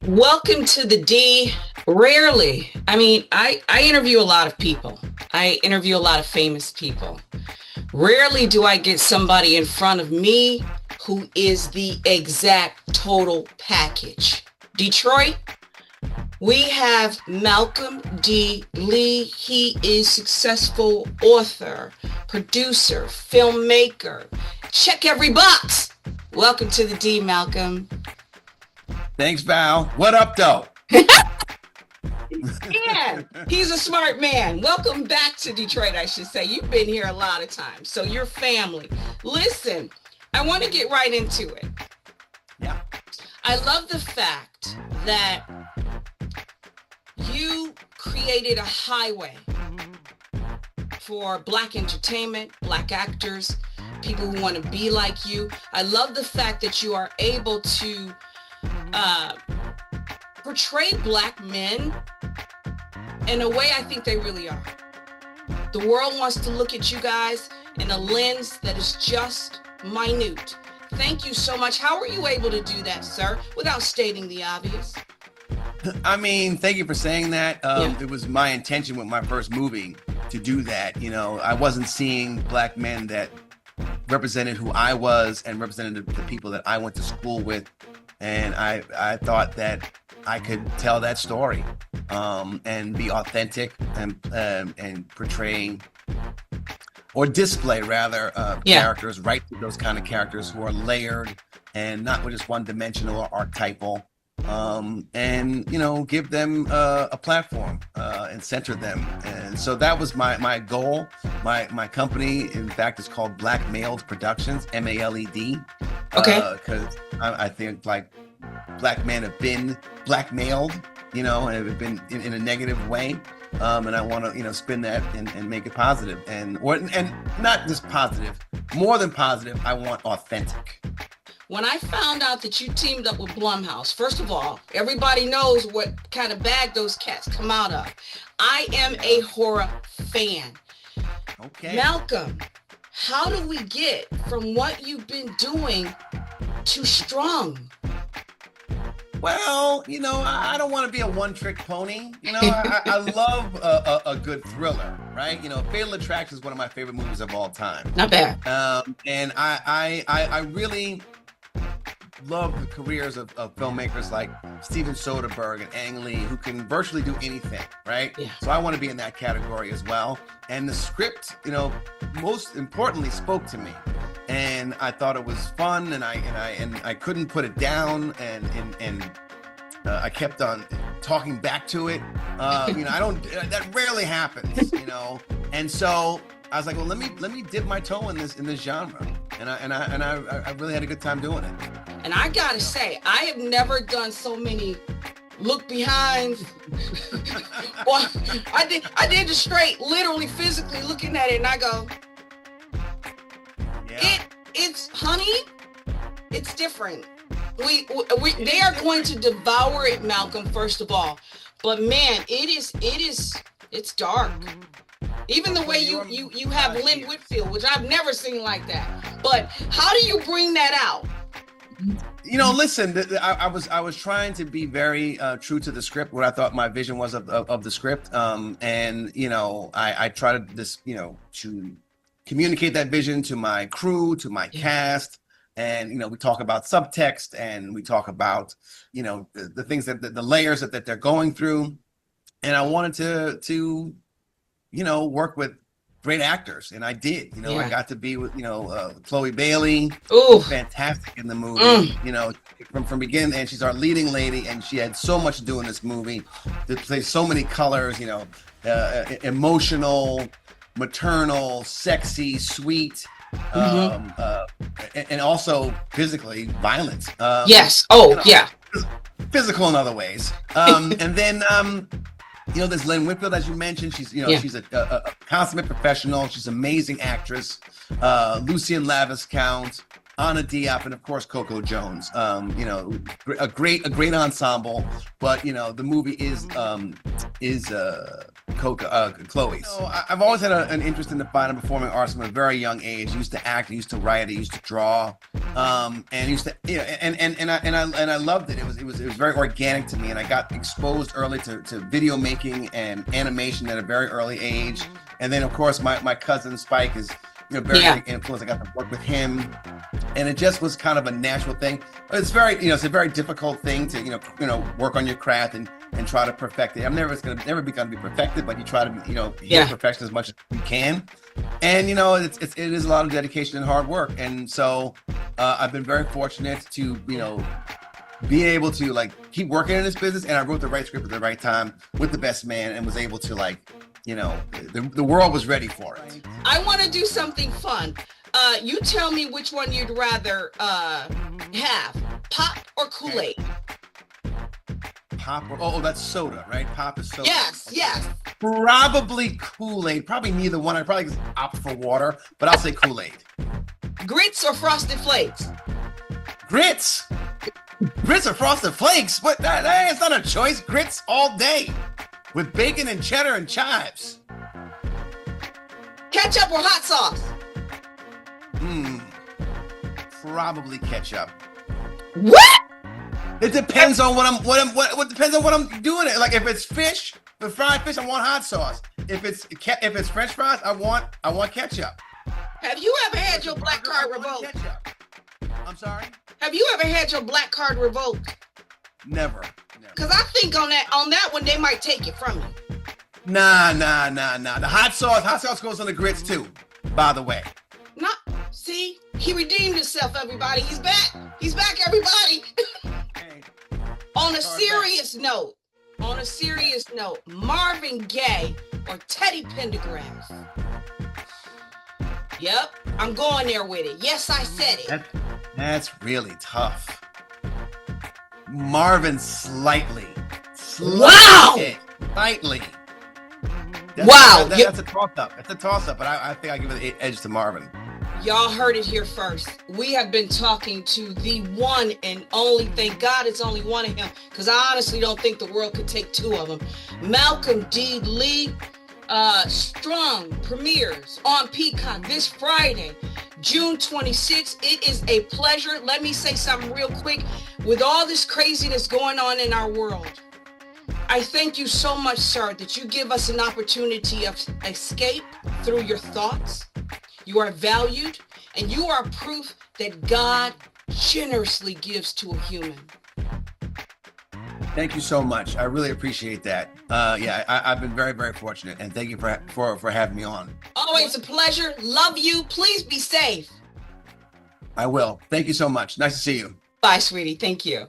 Welcome to the D. Rarely. I interview a lot of people. I interview a lot of famous people. Rarely do I get somebody in front of me who is the exact total package. Detroit, we have Malcolm D. Lee. He is successful author, producer, filmmaker. Check every box. Welcome to the D, Malcolm. Thanks, Val. What up, though? Yeah, he's a smart man. Welcome back to Detroit, I should say. You've been here a lot of times, so you're family. Listen, I want to get right into it. Yeah. I love the fact that you created a highway for Black entertainment, Black actors, people who want to be like you. I love the fact that you are able to portray Black men in a way I think they really are. The world wants to look at you guys in a lens that is just minute. Thank you so much. How are you able to do that, sir, without stating the obvious? I mean, thank you for saying that. Yeah. It was my intention with my first movie to do that. You know, I wasn't seeing Black men that represented who I was and represented the people that I went to school with. And I thought that I could tell that story and be authentic and portray or display rather characters, write those kind of characters who are layered and not just one-dimensional or archetypal, and give them a platform and center them. And so that was my goal. My company, in fact, is called Black Mailed Productions, MALED. Okay. Because I think like Black men have been blackmailed, and have been in a negative way. And I want to, spin that and make it positive, and not just positive, more than positive. I want authentic. When I found out that you teamed up with Blumhouse, first of all, everybody knows what kind of bag those cats come out of. I am a horror fan. Okay. Malcolm, how do we get from what you've been doing to Strong? Well, I don't want to be a one-trick pony. I love a good thriller, right? Fatal Attraction is one of my favorite movies of all time. Not bad. And I really love the careers of filmmakers like Steven Soderbergh and Ang Lee, who can virtually do anything, right? Yeah. So I want to be in that category as well. And the script, most importantly, spoke to me, and I thought it was fun, and I couldn't put it down, and I kept on talking back to it. I don't. That rarely happens, And so I was like, well, let me dip my toe in this genre, and I really had a good time doing it. And I gotta say, I have never done so many look behinds. Well, I did the straight, literally, physically looking at it, and I go, Yeah. it's honey, it's different. They are going to devour it, Malcolm, first of all. But man, it's dark. Even the way you have Lynn Whitfield, which I've never seen like that. But how do you bring that out? Listen, I was trying to be very true to the script, what I thought my vision was of the script. And I tried to communicate that vision to my crew, to my cast. And, we talk about subtext, and we talk about, the things that the layers that they're going through. And I wanted to work with great actors, and I did. I got to be with Chloe Bailey. Ooh, fantastic in the movie. From beginning, and she's our leading lady, and she had so much to do in this movie. To play so many colors. Emotional, maternal, sexy, sweet, and also physically violent. yes. Oh, yeah. Physical in other ways. And then. There's Lynn Whitfield, as you mentioned. She's, she's a consummate professional. She's an amazing actress. Lucien Laviscount, Anna Diop, and of course Coco Jones. A great ensemble. But the movie is Chloe's. So I've always had an interest in the fine and performing arts from a very young age. I used to act, I used to write, I used to draw, and used to, you know, and I loved it. It was very organic to me, and I got exposed early to video making and animation at a very early age. And then, of course, my cousin Spike is, you know, very big influence. I got to work with him, and it just was kind of a natural thing. But it's very, you know, it's a very difficult thing to, you know, work on your craft and try to perfect it. I'm never going to be perfected, but you try to, you know, hit perfection as much as you can. And, you know, it is a lot of dedication and hard work. And so I've been very fortunate to, you know, be able to like keep working in this business. And I wrote the right script at the right time with the best man and was able to, like, you know, the world was ready for it. I want to do something fun. You tell me which one you'd rather have, pop or Kool-Aid? Pop or, that's soda, right? Pop is soda. Yes, yes. Probably Kool-Aid. Probably neither one. I'd probably just opt for water, but I'll say Kool-Aid. Grits or Frosted Flakes? Grits. Grits or Frosted Flakes? What? That's not a choice. Grits all day with bacon and cheddar and chives. Ketchup or hot sauce? Probably ketchup. What? It depends on what depends on what I'm doing. It like if it's fish, the fried fish, I want hot sauce. If it's French fries, I want ketchup. Have you ever had your black card revoked? I'm sorry. Have you ever had your black card revoked? Never. Cause I think on that one they might take it from you. Nah. The hot sauce goes on the grits too. By the way. Not. See, he redeemed himself. Everybody, he's back. He's back. Everybody. On a serious note, Marvin Gaye or Teddy Pendergrass? Yep, I'm going there with it. Yes, I said it. That's really tough. Marvin slightly. Wow! Slightly. Wow. That's a toss-up. It's a toss-up, but I think I give it the edge to Marvin. Y'all heard it here first. We have been talking to the one and only, thank God it's only one of him, because I honestly don't think the world could take two of them. Malcolm D. Lee. Strong premieres on Peacock this Friday, June 26th. It is a pleasure. Let me say something real quick. With all this craziness going on in our world, I thank you so much, sir, that you give us an opportunity of escape through your thoughts. You are valued, and you are proof that God generously gives to a human. Thank you so much. I really appreciate that. I've been very, very fortunate, and thank you for having me on. Always a pleasure. Love you. Please be safe. I will. Thank you so much. Nice to see you. Bye, sweetie. Thank you.